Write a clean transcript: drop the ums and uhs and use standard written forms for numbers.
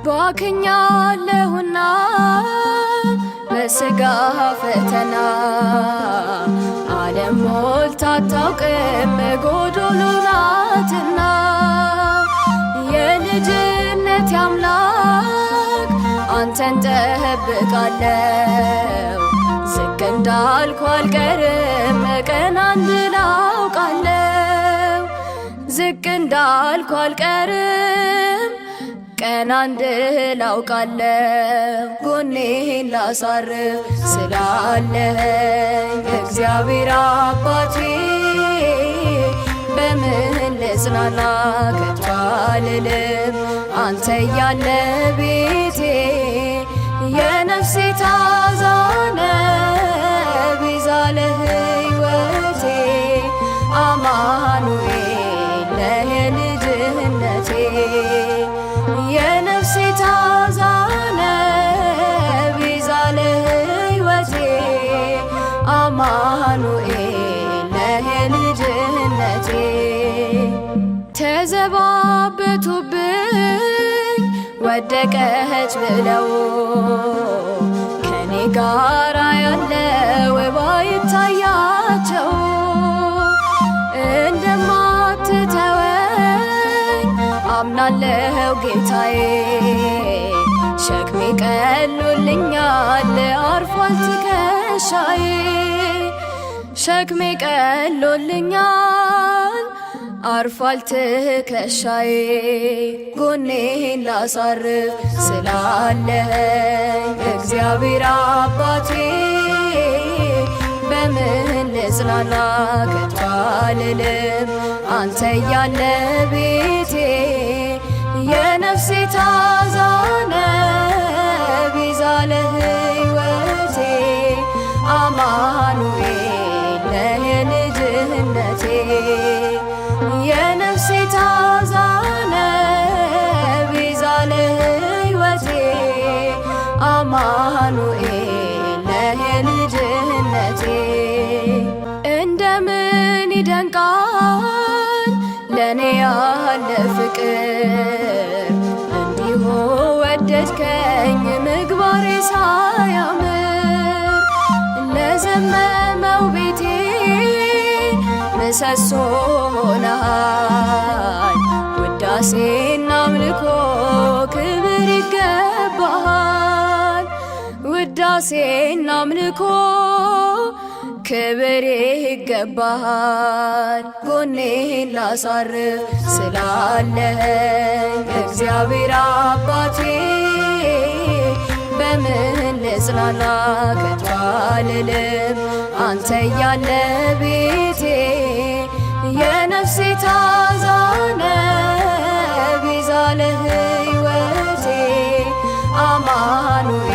ባክኛለሁና በሥጋ ፈተና ዓለም ሞልታ አታውቅም ጎዶሎ ናትና የልጅነት አምላክ አንተን ጠብቃለሁ ዝቅ እንዳልኩ አልቀርም ቀና እንድል አውቃለሁ ዝቅ እንዳልኩ አልቀርም ቀና እንድል አውቃለሁ ጎኔን ላሳርፍ ስላለኝ እግዚአብሔር አባቴ በምን ልጽናና ከቶ አልልም አንተ ያለ ቤቴ የነፍሴ ታዛ ነህ ቤዛ ለሕይወቴ አማኑኤል ነህ የልጅነቴ የነፍሴ ታዛ ነህ ቤዛ ለሕይወቴ አማኑኤል ነህ የልጅነቴ ተዘባበቱብኝ ወደቀች ብለው ከኔ ጋራ ያለው ባይታያቸው እንደማትተወኝ አምናለሁ ጌታዬ ሸክሜ ቀሎልኛል አርፏል ትከሻዬ ሸክሜ ቀሎልኛል አርፏል ትከሻዬ ጎኔን ላሳርፍ ስላለኝ እግዚአብሔር አባቴ በምን ልጽናና ከቶ አልልም አንተ ያለ ቤቴ የነፍሴ ታዛ ነህ ቤዛ ለሕይወቴ አማኑኤል ነህ የልጅነቴ የነፍሴ ታዛ ነህ ቤዛ ለሕይወቴ አማኑኤል ነህ የልጅነቴ እንደምን ይደንቃል ለኔ ያለ ፍቅር እንዲሁ ወደድከኝ ምግባሬ ሳያምር ለዘመመው ቤቴ ምሰሶ ሆነሃል ውዳሴና አምልኮ ክብር ይገባሃል ውዳሴና አምልኮ ክብር ይገባሃል ጎኔን ላሳርፍ ስላለኝ እግዚአብሔር አባቴ በምን ልጽናና ከቶ አልልም አንተ ያለ ቤቴ የነፍሴ ታዛ ነህ ቤዛ ለሕይወቴ አማኑኤል